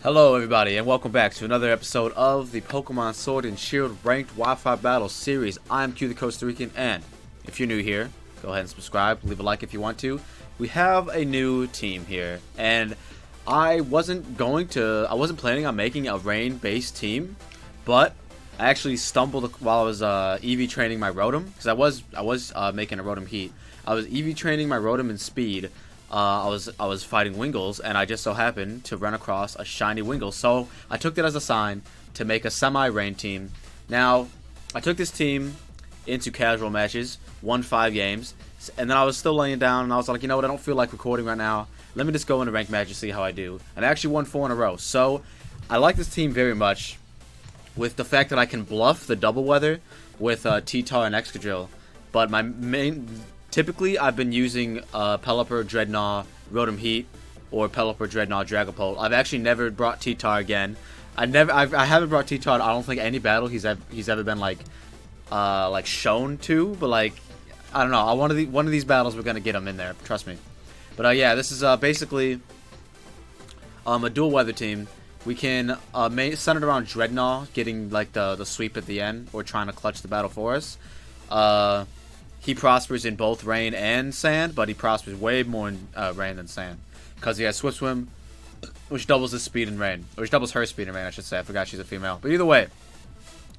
Hello everybody and welcome back to another episode of the Pokemon Sword and Shield Ranked Wi-Fi Battle Series. I'm QtheCostaRican, and if you're new here, go ahead and subscribe, leave a like if you want to. We have a new team here, and I wasn't planning on making a rain-based team, but I actually stumbled while I was EV training my Rotom, because I was making a Rotom-Heat. I was EV training my Rotom in speed. I was fighting Wingles, and I just so happened to run across a shiny Wingle. So I took that as a sign to make a semi-rain team. Now, I took this team into casual matches, won 5 games, and then I was still laying down, and I was like, you know what, I don't feel like recording right now. Let me just go into ranked matches, see how I do. And I actually won 4 in a row. So I like this team very much, with the fact that I can bluff the double weather with T-Tar and Excadrill. But my typically, I've been using Pelipper, Dreadnought, Rotom-Heat, or Pelipper, Dreadnought, Dragapult. I've actually never brought T-Tar again. I haven't brought T-Tar. I don't think any battle he's ever been like shown to. But like, I don't know. One of these battles we're gonna get him in there. Trust me. But yeah, this is basically a dual weather team. We can center it around Dreadnought, getting like the sweep at the end, or trying to clutch the battle for us. He prospers in both rain and sand, but he prospers way more in rain than sand, because he has Swift Swim, which doubles his speed in rain, or which doubles her speed in rain, I should say. I forgot she's a female. But either way,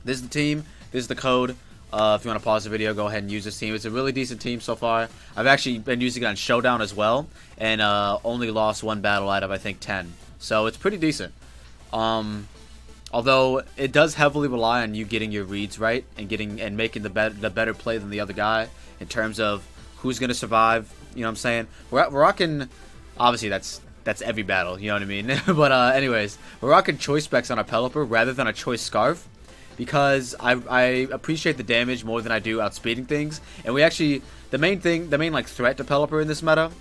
this is the team. This is the code. If you want to pause the video, go ahead and use this team. It's a really decent team so far. I've actually been using it on Showdown as well, and only lost 1 battle out of, I think, 10. So it's pretty decent. Although it does heavily rely on you getting your reads right and making the better play than the other guy in terms of who's gonna survive. You know what I'm saying? We're rocking. Obviously, that's every battle. You know what I mean? But anyways, we're rocking choice specs on our Pelipper rather than a choice scarf, because I appreciate the damage more than I do outspeeding things. And we actually the main like threat to Pelipper in this meta,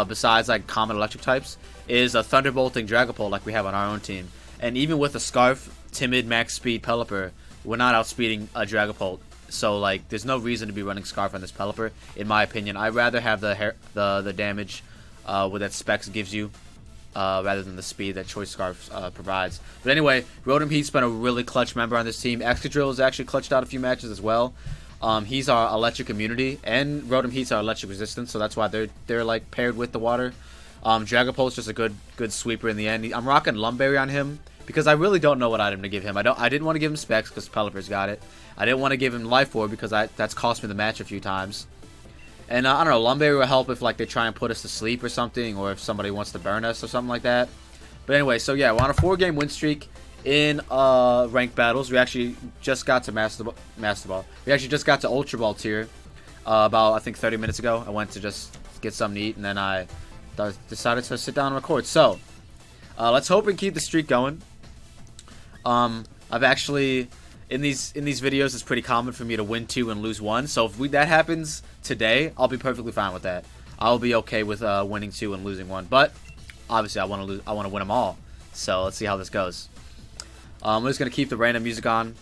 besides like common electric types, is a thunderbolting Dragapult like we have on our own team. And even with a Scarf, Timid, Max Speed Pelipper, we're not outspeeding a Dragapult. So, like, there's no reason to be running Scarf on this Pelipper, in my opinion. I'd rather have the damage that Specs gives you, rather than the speed that Choice Scarf provides. But anyway, Rotom-Heat's been a really clutch member on this team. Excadrill has actually clutched out a few matches as well. He's our electric immunity, and Rotom-Heat's our electric resistance, so that's why they're like paired with the water. Dragapult's just a good sweeper in the end. I'm rocking Lumberry on him, because I really don't know what item to give him. I didn't want to give him Specs because Pelipper's got it. I didn't want to give him Life Orb because that's cost me the match a few times. And I don't know, Lumberry will help if like they try and put us to sleep or something, or if somebody wants to burn us or something like that. But anyway, so yeah, we're on a 4-game win streak in ranked battles. We actually just got to Master Ball. We actually just got to Ultra Ball tier about, I think, 30 minutes ago. I went to just get something to eat, and then I decided to sit down and record. So let's hope and keep the streak going. I've actually in these videos, it's pretty common for me to win 2 and lose 1. So if that happens today, I'll be perfectly fine with that. I'll be okay with winning 2 and losing 1. But obviously, I want to win them all. So let's see how this goes. I'm just gonna keep the random music on.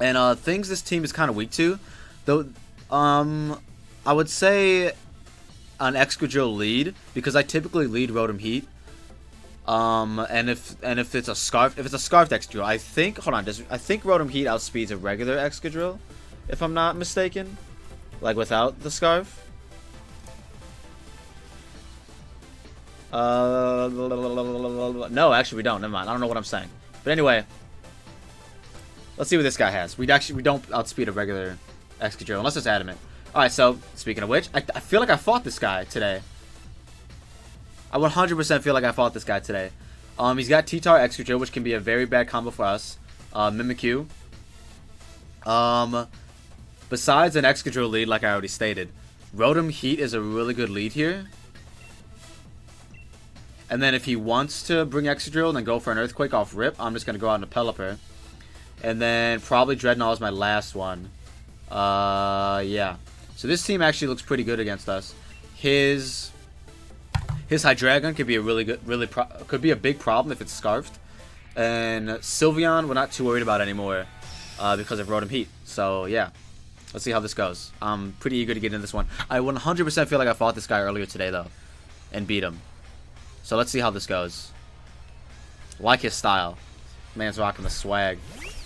And things this team is kind of weak to, though. I would say an Excadrill lead, because I typically lead Rotom-Heat. And if it's a scarfed Excadrill, I think Rotom-Heat outspeeds a regular Excadrill, if I'm not mistaken, like without the scarf. No, actually we don't. Never mind. I don't know what I'm saying. But anyway, let's see what this guy has. We don't outspeed a regular Excadrill unless it's adamant. All right. So speaking of which, I feel like I fought this guy today. I 100% feel like I fought this guy today. He's got T-Tar Excadrill, which can be a very bad combo for us. Mimikyu. Besides an Excadrill lead, like I already stated, Rotom-Heat is a really good lead here. And then if he wants to bring Excadrill and then go for an Earthquake off rip, I'm just going to go out in a Pelipper. And then probably Dreadnought is my last one. Yeah. So this team actually looks pretty good against us. His Hydreigon could be could be a big problem if it's scarfed. And Sylveon, we're not too worried about anymore because of Rotom-Heat. So yeah, let's see how this goes. I'm pretty eager to get into this one. I 100% feel like I fought this guy earlier today though, and beat him. So let's see how this goes. Like his style. Man's rocking the swag.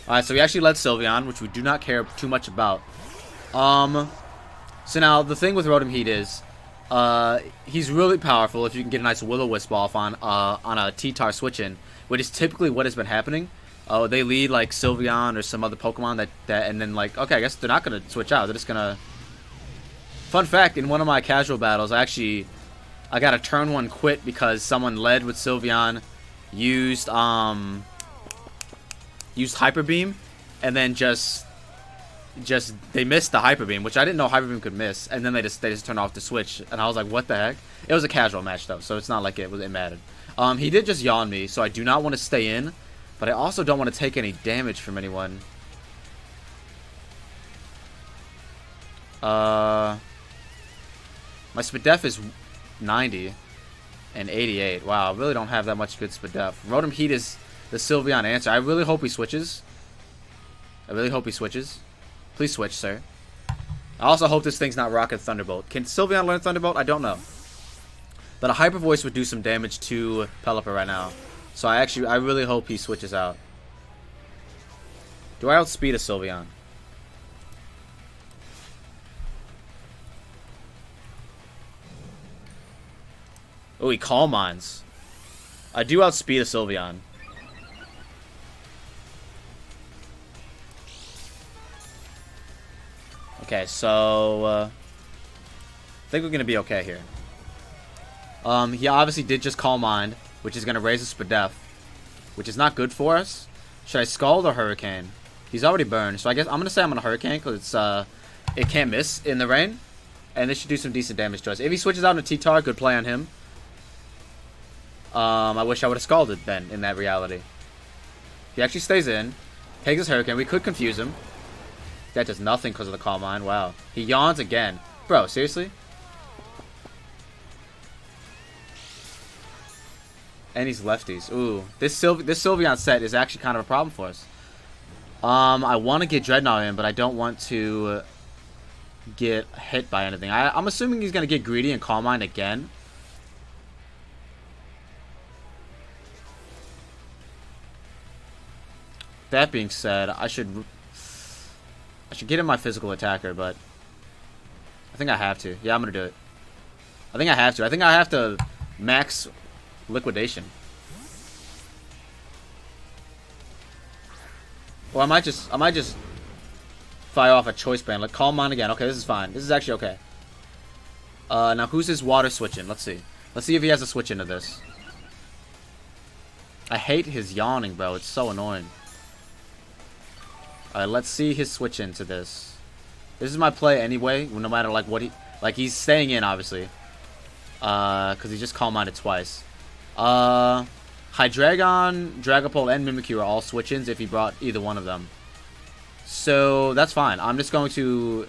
Alright, so we actually led Sylveon, which we do not care too much about. So now, the thing with Rotom-Heat is, he's really powerful if you can get a nice Will-O-Wisp off on a T-Tar switch-in, which is typically what has been happening. They lead, like, Sylveon or some other Pokemon that and then, like, okay, I guess they're not going to switch out. They're just going to... Fun fact, in one of my casual battles, I got a turn 1 quit because someone led with Sylveon, used Hyper Beam, and then they missed the Hyper Beam, which I didn't know Hyper Beam could miss, and then they just turned off the switch, and I was like, what the heck? It was a casual match though, so it's not like it mattered. He did just yawn me, so I do not want to stay in, but I also don't want to take any damage from anyone. My Spadef is 90 and 88. Wow, I really don't have that much good Spadef. Rotom-Heat is the Sylveon answer. I really hope he switches. Please switch, sir. I also hope this thing's not rocking Thunderbolt. Can Sylveon learn Thunderbolt? I don't know. But a Hyper Voice would do some damage to Pelipper right now. So I really hope he switches out. Do I outspeed a Sylveon? Oh, he Calm Minds. I do outspeed a Sylveon. Okay, so I think we're gonna be okay here. He obviously did just Calm Mind, which is gonna raise his Spadef, which is not good for us. Should I Scald or Hurricane? He's already burned, so I guess I'm gonna say I'm gonna Hurricane because it can't miss in the rain, and this should do some decent damage to us. If he switches out into T-Tar, good play on him. I wish I would have Scalded then in that reality. He actually stays in, takes his Hurricane. We could confuse him. That does nothing because of the Calm Mind. Wow. He yawns again. Bro, seriously? And he's lefties. Ooh. This Sylveon set is actually kind of a problem for us. I want to get Dreadnought in, but I don't want to get hit by anything. I'm assuming he's going to get greedy and Calm Mind again. That being said, I should get in my physical attacker, but I think I have to. Yeah, I'm going to do it. I think I have to. I think I have to max liquidation. Or I might just fire off a choice band. Like Calm Mind again. Okay, this is fine. This is actually okay. Now who's his water switching? Let's see. Let's see if he has a switch into this. I hate his yawning, bro. It's so annoying. Alright, let's see his switch into this. This is my play anyway, no matter like what he's staying in obviously. Cause he just Calm Minded twice. Hydreigon, Dragapult, and Mimikyu are all switch-ins if he brought either one of them. So that's fine. I'm just going to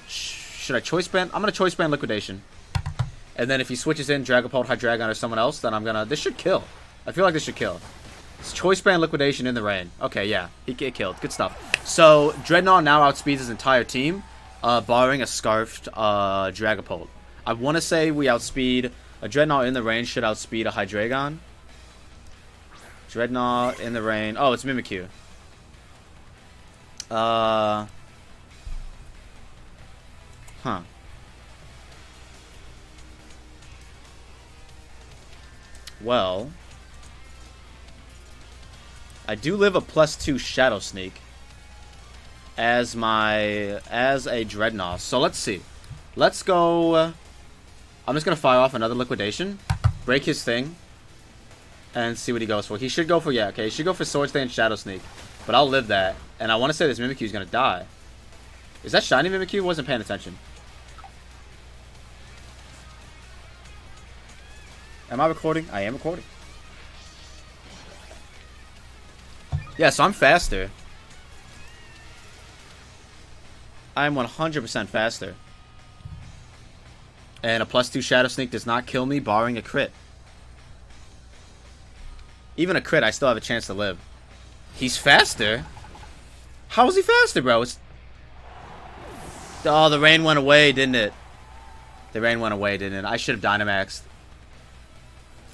should I choice band? I'm gonna choice band liquidation. And then if he switches in Dragapult, Hydreigon, or someone else, then this should kill. I feel like this should kill. It's choice band liquidation in the rain. Okay, yeah. He get killed. Good stuff. So, Dreadnought now outspeeds his entire team, barring a Scarfed Dragapult. I want to say we outspeed... A Dreadnought in the rain should outspeed a Hydreigon. Dreadnought in the rain. Oh, it's Mimikyu. Huh. Well... I do live a +2 Shadow Sneak as a Dreadnought. So let's see. Let's go. I'm just gonna fire off another liquidation, break his thing, and see what he goes for. He should go for okay. He should go for Sword Stance Shadow Sneak, but I'll live that. And I want to say this Mimikyu is gonna die. Is that shiny Mimikyu? Wasn't paying attention. Am I recording? I am recording. Yeah, so I'm faster. I'm 100% faster. And a +2 Shadow Sneak does not kill me, barring a crit. Even a crit, I still have a chance to live. He's faster? How is he faster, bro? Oh, the rain went away, didn't it? The rain went away, didn't it? I should have Dynamaxed.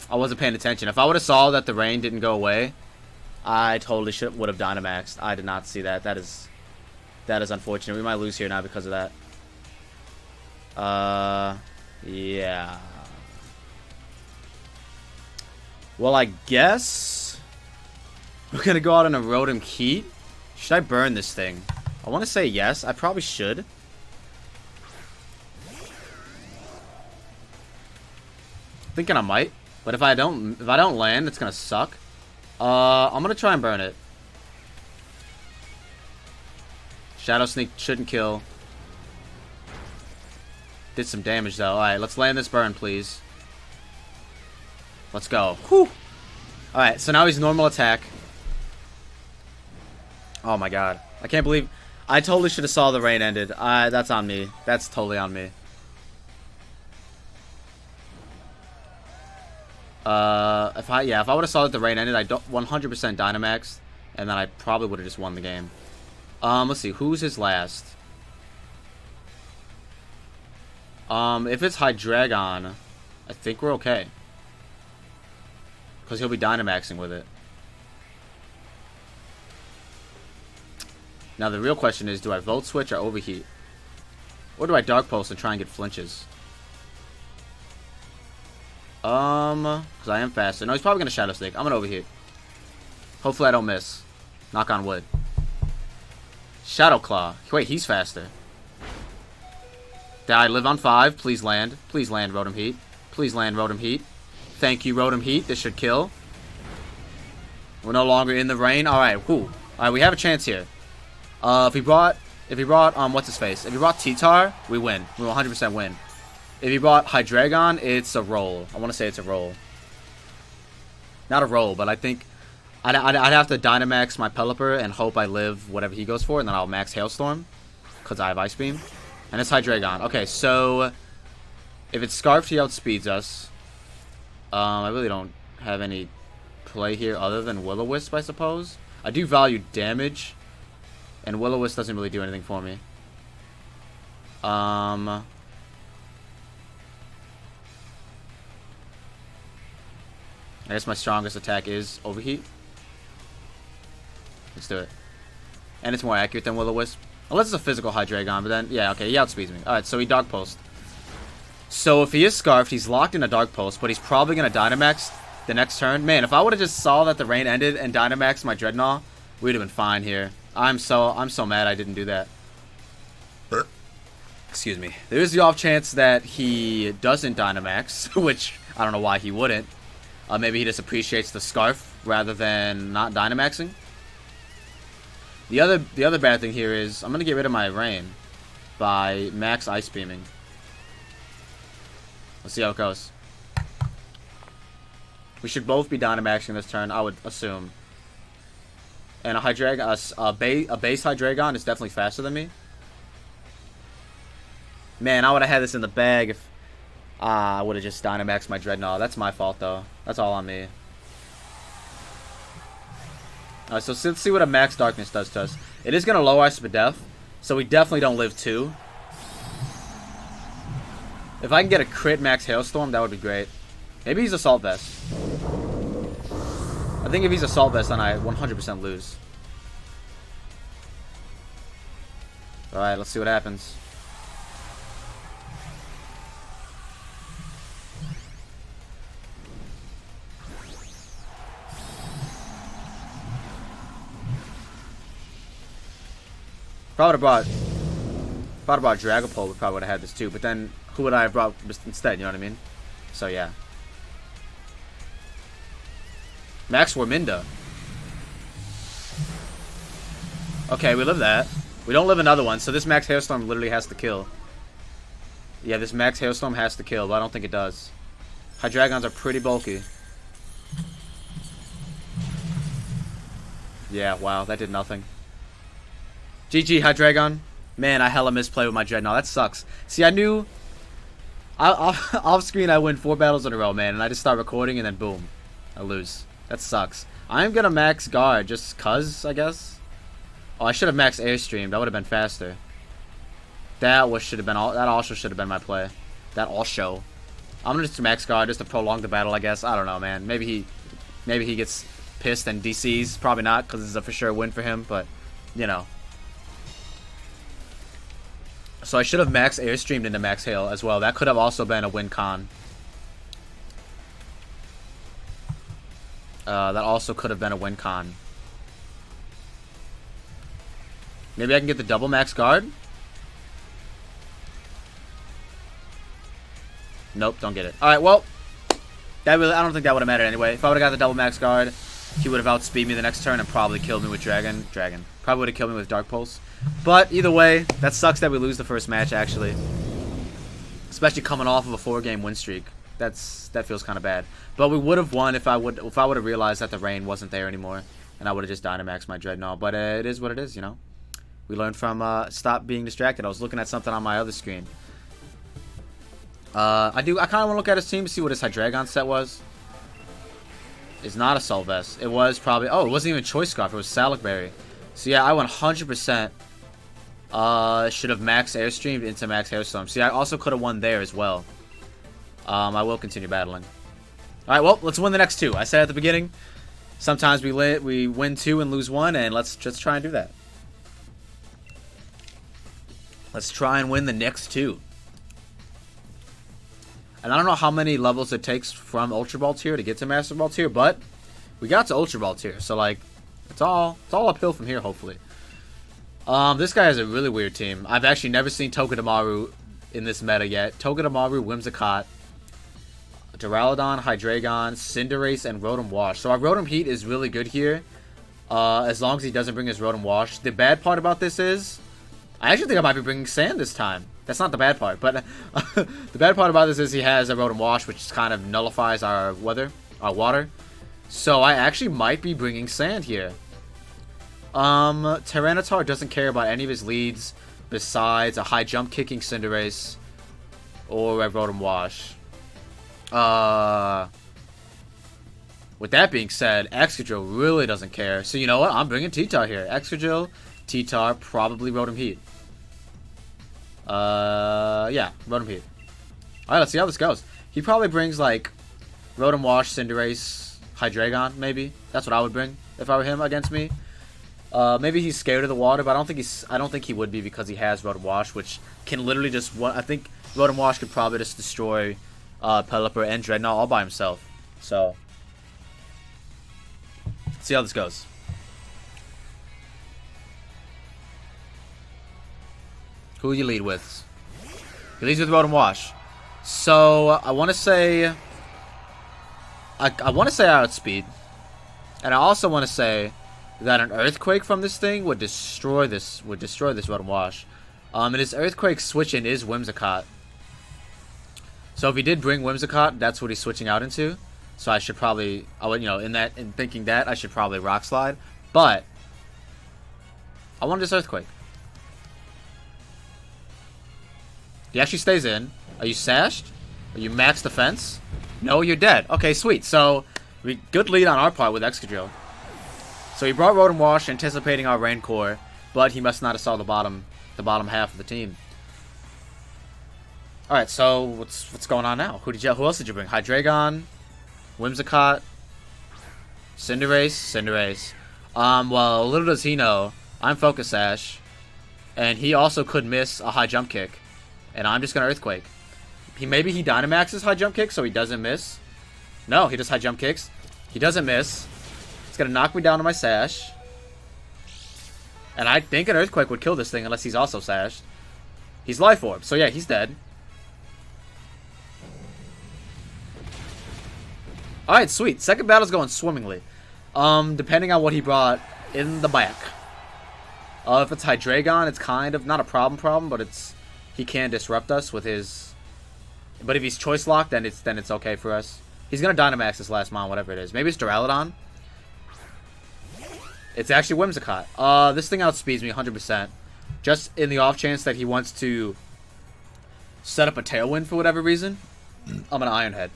I wasn't paying attention. If I would have saw that the rain didn't go away, I totally would have Dynamaxed. I did not see that. That is unfortunate. We might lose here now because of that. Yeah. Well, I guess we're gonna go out on a Rotom-Heat. Should I burn this thing? I want to say yes. I probably should. Thinking I might, but if I don't land, it's gonna suck. I'm gonna try and burn it. Shadow Sneak shouldn't kill. Did some damage though. Alright, let's land this burn, please. Let's go. Whew. Alright, so now he's normal attack. Oh my god. I can't believe... I totally should have saw the rain ended. That's on me. That's totally on me. If I would have saw that the rain ended, I 100% Dynamax, and then I probably would have just won the game. Let's see, who's his last? If it's Hydreigon, I think we're okay. Because he'll be Dynamaxing with it. Now the real question is, do I Volt Switch or Overheat? Or do I Dark Pulse and try and get flinches? Because I am faster. No, he's probably going to Shadow Sneak. I'm going to Overheat. Hopefully I don't miss. Knock on wood. Shadow Claw. Wait, he's faster. Did I live on 5? Please land. Please land, Rotom-Heat. Please land, Rotom-Heat. Thank you, Rotom-Heat. This should kill. We're no longer in the rain. Alright, whew. Alright, we have a chance here. If he brought, what's his face? If he brought T-Tar, we win. We will 100% win. If he brought Hydreigon, it's a roll. I want to say it's a roll. Not a roll, but I think I'd have to Dynamax my Pelipper and hope I live whatever he goes for, and then I'll max Hailstorm, because I have Ice Beam. And it's Hydreigon. Okay, so if it's Scarfed, he outspeeds us. I really don't have any play here other than Will-O-Wisp, I suppose. I do value damage, and Will-O-Wisp doesn't really do anything for me. I guess my strongest attack is Overheat. Let's do it. And it's more accurate than Will-O-Wisp. Unless it's a physical Hydreigon, but then, yeah, okay, he outspeeds me. Alright, so he Dark Pulsed. So if he is Scarfed, he's locked in a Dark Pulse, but he's probably going to Dynamax the next turn. Man, if I would have just saw that the rain ended and Dynamaxed my Dreadnought, we'd have been fine here. I'm so mad I didn't do that. Excuse me. There is the off chance that he doesn't Dynamax, which I don't know why he wouldn't. Maybe he just appreciates the Scarf rather than not Dynamaxing. The other bad thing here is I'm gonna get rid of my rain by max Ice Beaming. Let's see how it goes. We should both be Dynamaxing this turn, I would assume. And a base Hydreigon is definitely faster than me. Man, I would have had this in the bag if I would have just Dynamaxed my Dreadnought. That's my fault though. That's all on me. Alright, so let's see what a Max Darkness does to us. It is going to lower us to death, so we definitely don't live 2. If I can get a crit Max Hailstorm, that would be great. Maybe he's Assault Vest. I think if he's Assault Vest, then I 100% lose. Alright, let's see what happens. Probably brought Dragapult, we probably would have had this too, but then who would I have brought instead, you know what I mean? So yeah. Max Worminda. Okay, we live that. We don't live another one, so this Max Hailstorm literally has to kill. Yeah, this Max Hailstorm has to kill, but I don't think it does. Hydreigons are pretty bulky. Yeah, wow, that did nothing. GG, Hydreigon. Man, I hella misplay with my Dreadnought. That sucks. See, I knew... Off screen, I win 4 battles in a row, man. And I just start recording, and then boom. I lose. That sucks. I'm gonna max Guard, just cuz, I guess. Oh, I should have maxed Airstream. That would have been faster. That also should have been my play. That also. I'm gonna just max guard just to prolong the battle, I guess. I don't know, man. Maybe he gets pissed and DCs. Probably not, because this is a for sure win for him, but, you know. So I should have max airstreamed into max hail as well. That could have also been a win con. That also could have been a win con. Maybe I can get the double max guard. Nope, don't get it. Alright, well, I don't think that would have mattered anyway. If I would have got the double max guard, he would have outspeed me the next turn and probably killed me with Dragon. Probably would have killed me with Dark Pulse. But either way, that sucks that we lose the first match, actually. Especially coming off of a 4-game win streak. That feels kind of bad. But we would have won if I would have realized that the rain wasn't there anymore, and I would have just Dynamaxed my Dreadnought. But it is what it is, you know. We learned from stop being distracted. I was looking at something on my other screen. I kind of want to look at his team to see what his Hydreigon set was. It's not a Solvest. It was probably... Oh, it wasn't even Choice Scarf. It was Salicberry. So yeah, I 100% should have max airstreamed into max Hairstorm. See, I also could have won there as well. I will continue battling. Alright, well, let's win the next 2. I said at the beginning, sometimes we win 2 and lose 1, and let's just try and do that. Let's try and win the next 2. And I don't know how many levels it takes from Ultra Ball tier to get to Master Ball tier, but we got to Ultra Ball tier, so like it's all uphill from here, hopefully. This guy has a really weird team. I've actually never seen Togedemaru in this meta yet. Togedemaru, Whimsicott, Duraludon, Hydreigon, Cinderace, and Rotom Wash. So our Rotom-Heat is really good here, as long as he doesn't bring his Rotom Wash. The bad part about this is, I actually think I might be bringing Sand this time. That's not the bad part, but the bad part about this is he has a Rotom Wash, which kind of nullifies our water. So I actually might be bringing Sand here. Tyranitar doesn't care about any of his leads besides a high jump kicking Cinderace or a Rotom Wash. With that being said, Excadrill really doesn't care. So you know what? I'm bringing T-Tar here. Excadrill, T-Tar, probably Rotom-Heat. Yeah, Rotom-Heat. Alright, let's see how this goes. He probably brings, like, Rotom Wash, Cinderace, Hydreigon, maybe. That's what I would bring if I were him against me. Maybe he's scared of the water, but I don't think he would be because he has Rotom Wash, which can literally just... I think Rotom Wash could probably just destroy Pelipper and Dreadnought all by himself. So, let's see how this goes. Who do you lead with? He leads with Rotom Wash. So I want to say, I want to say outspeed, and I also want to say that an Earthquake from this thing would destroy this Rotom Wash. And his Earthquake switch-in is Whimsicott. So if he did bring Whimsicott, that's what he's switching out into. So I should probably, in thinking that, I should probably Rock Slide. But I want this Earthquake. He actually stays in. Are you sashed? Are you max defense? No, you're dead. Okay, sweet. So, good lead on our part with Excadrill. So he brought Rotom Wash, anticipating our Rancor, but he must not have saw the bottom half of the team. All right, so what's going on now? Who else did you bring? Hydreigon, Whimsicott, Cinderace. Well, little does he know, I'm Focus Sash, and he also could miss a high jump kick. And I'm just going to Earthquake. Maybe he Dynamaxes high jump kick so he doesn't miss. No, he just high jump kicks. He doesn't miss. It's going to knock me down to my Sash. And I think an Earthquake would kill this thing unless he's also Sashed. He's Life Orb, so yeah, he's dead. Alright, sweet. Second battle's going swimmingly. Depending on what he brought in the back. If it's Hydreigon, it's kind of not a problem, but he can disrupt us with his... But if he's Choice Locked, then it's okay for us. He's going to Dynamax this last mon, whatever it is. Maybe it's Duraludon. It's actually Whimsicott. This thing outspeeds me 100%. Just in the off chance that he wants to set up a Tailwind for whatever reason. I'm an Iron Head.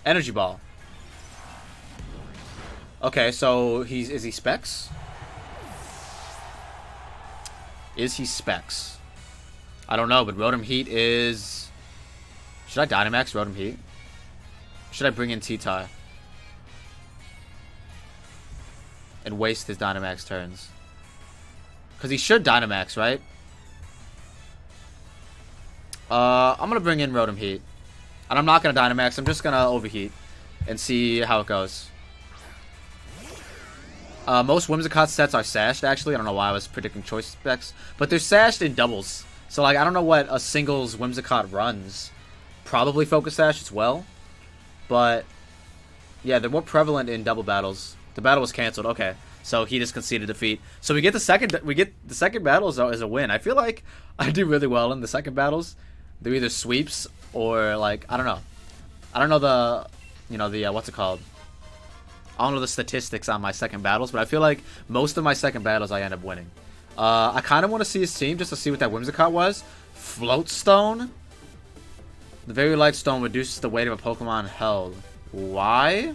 Energy Ball. Okay, so is he Specs? Is he Specs? I don't know, but Rotom-Heat is Should I Dynamax Rotom-Heat? Should I bring in T-Tie? And waste his Dynamax turns? Because he should Dynamax, right? I'm going to bring in Rotom-Heat. And I'm not going to Dynamax. I'm just going to Overheat. And see how it goes. Most Whimsicott sets are sashed, actually. I don't know why I was predicting choice specs. But they're sashed in doubles. So, like, I don't know what a singles Whimsicott runs. Probably Focus Sash as well. But, yeah, they're more prevalent in double battles. The battle was canceled. Okay. So, he just conceded defeat. So, we get the second battle as a win. I feel like I do really well in the second battles. They're either sweeps or, like, I don't know. I don't know the, you know, the, what's it called? I don't know the statistics on my second battles, but I feel like most of my second battles I end up winning. I kind of want to see his team just to see what that Whimsicott was. Float Stone. The very light stone reduces the weight of a Pokemon held. Why?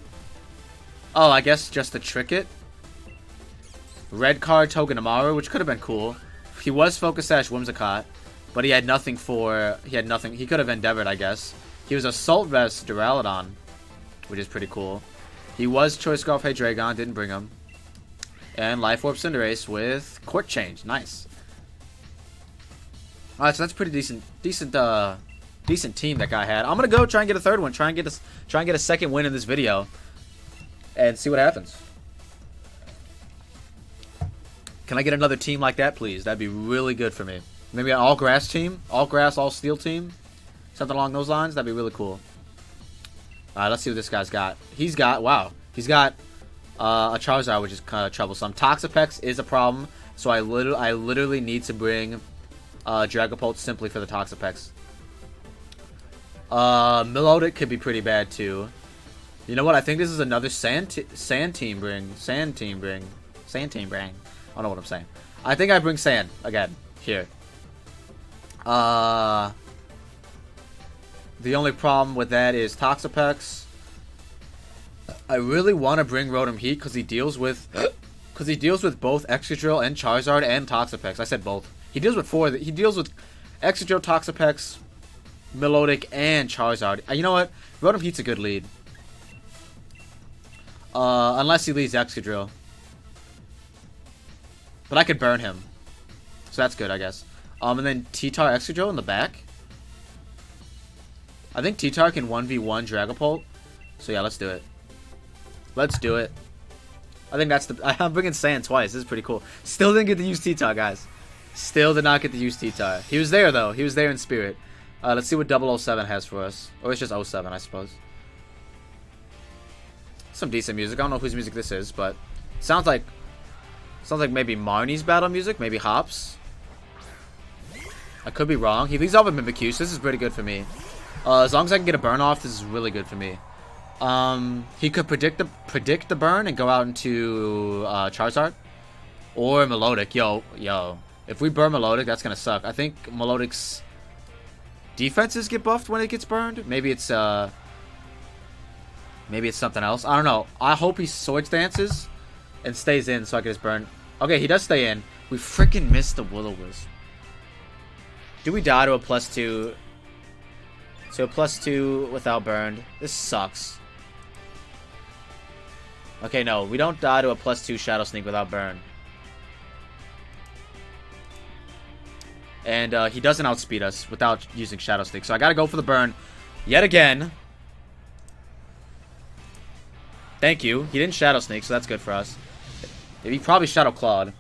Oh, I guess just to trick it. Red card Togedemaru, which could have been cool. He was Focus Sash Whimsicott, but he had nothing for... He had nothing... He could have Endeavored, I guess. He was Assault Vest Duraludon, which is pretty cool. He was Choice Scarf Hydreigon, didn't bring him. And Life Orb Cinderace with Court Change. Nice. Alright, so that's pretty decent team that guy had. I'm gonna go try and get a third one. Try and get a second win in this video. And see what happens. Can I get another team like that, please? That'd be really good for me. Maybe an all-grass team? All-grass, all-steel team? Something along those lines? That'd be really cool. Alright, let's see what this guy's got. He's got a Charizard, which is kind of troublesome. Toxapex is a problem, so I literally need to bring Dragapult simply for the Toxapex. Milotic could be pretty bad too. You know what? I think this is another Sand team bring. I don't know what I'm saying. I think I bring Sand again here. The only problem with that is Toxapex. I really want to bring Rotom-Heat because he deals with both Excadrill and Charizard and Toxapex. I said both. He deals with four. He deals with Excadrill, Toxapex, Milotic, and Charizard. You know what? Rotom-Heat's a good lead. Unless he leads Excadrill. But I could burn him. So that's good, I guess. And then T-Tar Excadrill in the back. I think T-Tar can 1v1 Dragapult. So yeah, let's do it. Let's do it. I think that's the... I'm bringing Sand twice. This is pretty cool. Still didn't get to use T-Tar, guys. Still did not get to use T-Tar. He was there, though. He was there in spirit. Let's see what 007 has for us. Or it's just 07, I suppose. Some decent music. I don't know whose music this is, but... Sounds like maybe Marnie's battle music. Maybe Hops. I could be wrong. He leads off with Mimikyu, so this is pretty good for me. As long as I can get a burn off, this is really good for me. He could predict the burn and go out into Charizard. Or Milotic. Yo. If we burn Milotic, that's gonna suck. I think Milotic's defenses get buffed when it gets burned. Maybe it's something else. I don't know. I hope he Swords Dances and stays in so I can just burn. Okay, he does stay in. We freaking missed the Will-O-Wisp. Do we die to a +2? So a +2 without burned. This sucks. Okay, no. We don't die to a +2 Shadow Sneak without burn. And he doesn't outspeed us without using Shadow Sneak. So I gotta go for the burn yet again. Thank you. He didn't Shadow Sneak, so that's good for us. He probably Shadow Clawed.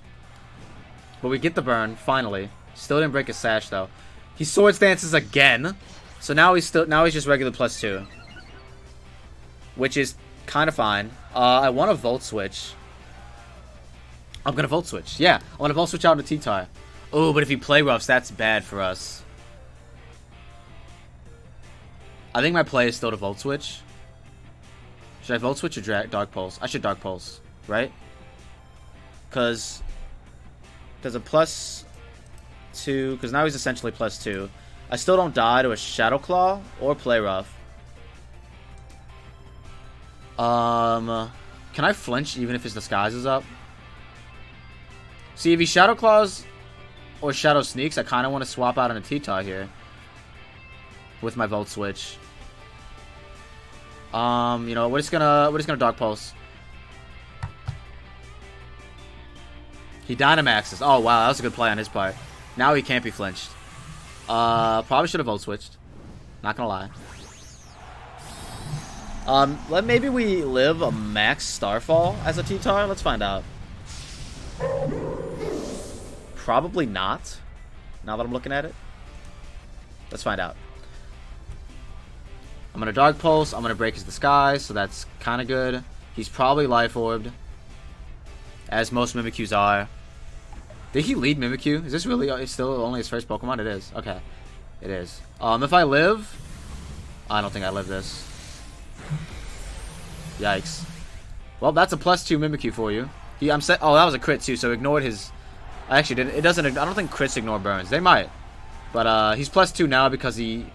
But we get the burn, finally. Still didn't break his Sash, though. He Swords Dances again. So now he's just regular +2. Which is kind of fine. I want to Volt Switch. I'm going to Volt Switch. Yeah, I want to Volt Switch out into T-Tar. Oh, but if he Play Roughs, that's bad for us. I think my play is still to Volt Switch. Should I Volt Switch or Dark Pulse? I should Dark Pulse, right? Because there's a +2, because now he's essentially +2. I still don't die to a Shadow Claw or Play Rough. Can I flinch even if his Disguise is up? See, if he Shadow Claws or Shadow Sneaks, I kind of want to swap out on a T-Tar here. with my Volt Switch. You know, we're just gonna Dark Pulse. He Dynamaxes. Oh wow, that was a good play on his part. Now he can't be flinched. Probably should have Volt Switched. Not gonna lie. Maybe we live a max Starfall as a T-Tar. Let's find out. Probably not. Now that I'm looking at it. Let's find out. I'm gonna Dark Pulse. I'm gonna break his disguise, so that's kind of good. He's probably Life Orbed, as most Mimikyus are. Did he lead Mimikyu? Is this really still only his first Pokemon? It is. Okay, it is. If I live, I don't think I live this. Yikes. Well, that's a +2 Mimikyu for you. I'm set. Oh, that was a crit too, so ignored his. I actually didn't. It doesn't. I don't think crits ignore burns. They might, but he's +2 now because he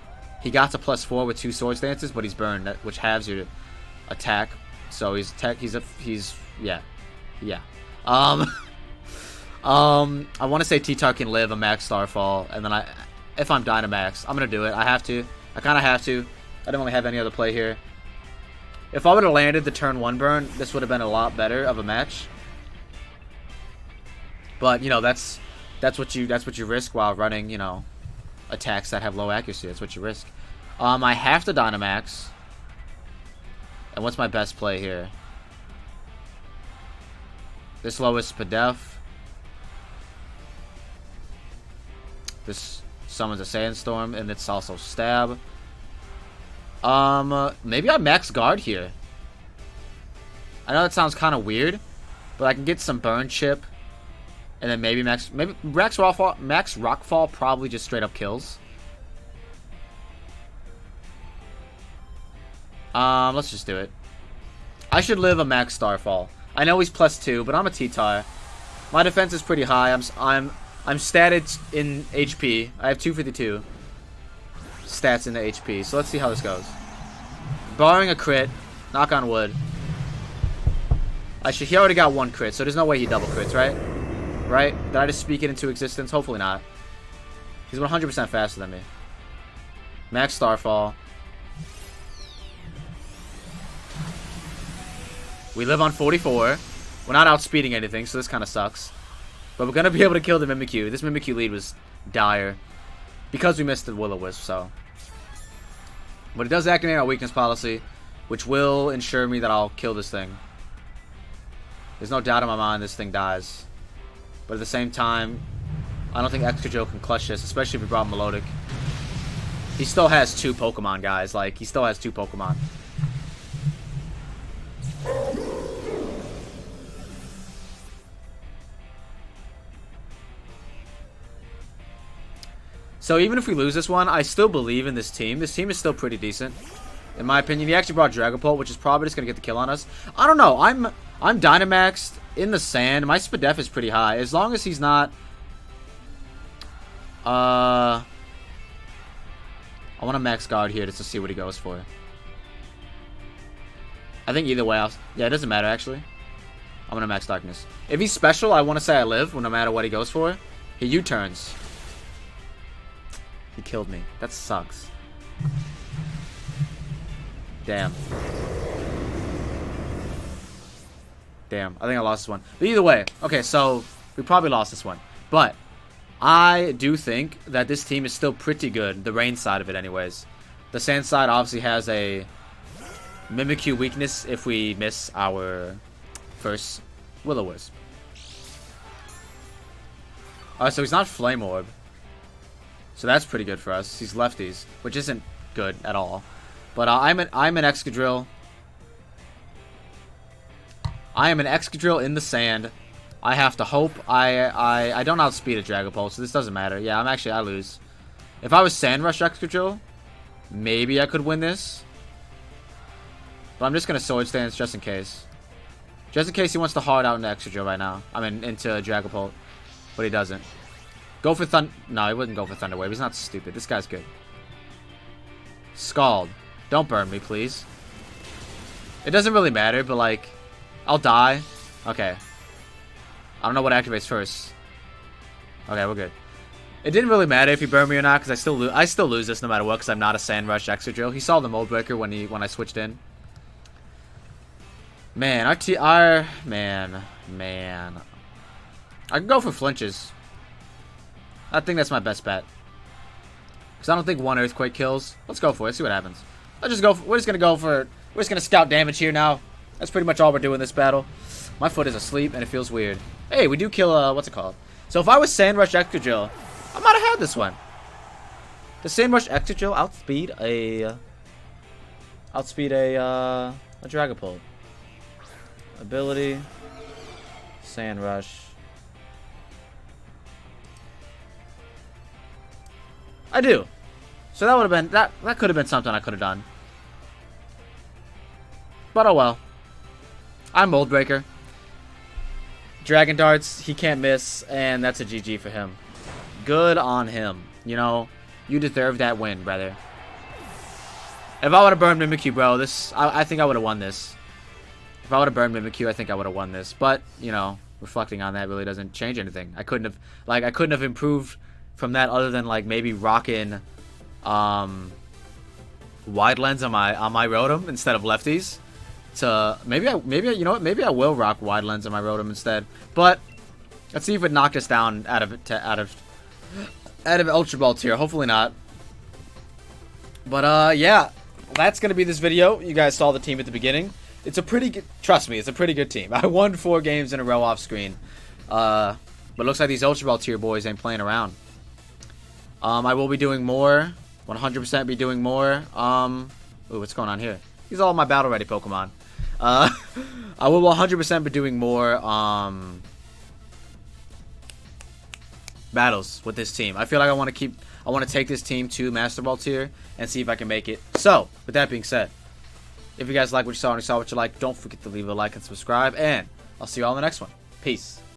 got to +4 with 2 Sword Stances, but he's burned, which halves your attack. So he's yeah. I want to say T-Tar can live a max Starfall, and then if I'm Dynamax, I'm gonna do it. I have to. I kind of have to. I don't really have any other play here. If I would have landed the turn 1 burn, this would have been a lot better of a match. But you know, that's what you risk while running, you know, attacks that have low accuracy. That's what you risk. I have to Dynamax. And what's my best play here? This lowest Spadef. This summons a Sandstorm, and it's also Stab. Maybe I max Guard here. I know that sounds kind of weird, but I can get some Burn Chip, and then maybe Max Rockfall probably just straight up kills. Let's just do it. I should live a max Starfall. I know he's +2, but I'm a T-Tar. My defense is pretty high. I'm statted in HP. I have 252 stats in the HP. So let's see how this goes. Barring a crit, knock on wood. He already got 1 crit, so there's no way he double crits, right? Right? Did I just speak it into existence? Hopefully not. He's 100% faster than me. Max Starfall. We live on 44. We're not outspeeding anything, so this kind of sucks. But we're going to be able to kill the Mimikyu. This Mimikyu lead was dire. Because we missed the Will-O-Wisp, so. But it does activate our weakness policy, which will ensure me that I'll kill this thing. There's no doubt in my mind this thing dies. But at the same time, I don't think Excadrill can clutch this, especially if we brought Melodic. He still has 2 Pokemon, guys. Like, he still has 2 Pokemon. So even if we lose this one, I still believe in this team. This team is still pretty decent, in my opinion. He actually brought Dragapult, which is probably just gonna get the kill on us. I don't know. I'm Dynamaxed in the sand. My Spadef is pretty high, as long as he's not. I want to max guard here just to see what he goes for. I think either way, yeah, it doesn't matter actually. I'm gonna max darkness. If he's special, I want to say I live, no matter what he goes for. He U-turns. He killed me. That sucks. Damn. Damn. I think I lost this one. But either way. Okay, so we probably lost this one. But I do think that this team is still pretty good. The rain side of it anyways. The sand side obviously has a Mimikyu weakness if we miss our first Will-O-Wisp. Alright, so he's not Flame Orb. So that's pretty good for us. He's lefties, which isn't good at all. But I'm an Excadrill. I am an Excadrill in the sand. I have to hope I don't outspeed a Dragapult, so this doesn't matter. Yeah, I lose. If I was Sand Rush Excadrill, maybe I could win this. But I'm just gonna Sword Stance just in case. Just in case he wants to hard out into Excadrill right now. I mean, into Dragapult. But he doesn't. Go for Thunder. No, he wouldn't go for Thunder Wave. He's not stupid. This guy's good. Scald. Don't burn me, please. It doesn't really matter, but like, I'll die. Okay. I don't know what activates first. Okay, we're good. It didn't really matter if he burned me or not, because I still lose this no matter what, because I'm not a Sand Rush Extra Drill. He saw the Mold Breaker when I switched in. Man, man. I can go for flinches. I think that's my best bet. Because I don't think one Earthquake kills. Let's go for it. See what happens. We're just gonna scout damage here now. That's pretty much all we're doing this battle. My foot is asleep and it feels weird. Hey, we do kill what's it called? So if I was Sand Rush Extra Drill, I might have had this one. Does Sand Rush Extra Drill outspeed a Dragapult? Ability, Sand Rush. I do. So that would have been that could have been something I could have done. But oh well. I'm Mold Breaker. Dragon Darts, he can't miss, and that's a GG for him. Good on him. You know, you deserve that win, brother. If I would have burned Mimikyu, bro, I think I would have won this. If I would have burned Mimikyu, I think I would have won this. But, you know, reflecting on that really doesn't change anything. I couldn't have improved from that other than like maybe rocking wide lens on my Rotom instead of lefties. To maybe you know what? Maybe I will rock wide lens on my Rotom instead. But let's see if it knocked us down out of Ultra Ball tier. Hopefully not. But yeah, that's gonna be this video. You guys saw the team at the beginning. It's a pretty good, trust me, it's a pretty good team. I won 4 games in a row off screen. But it looks like these Ultra Ball tier boys ain't playing around. I will be doing more. 100% be doing more. Ooh, what's going on here? These are all my battle ready Pokemon. I will 100% be doing more battles with this team. I feel like I want to take this team to Master Ball tier and see if I can make it. So, with that being said, if you guys like what you saw and you saw what you like, don't forget to leave a like and subscribe, and I'll see you all in the next one. Peace.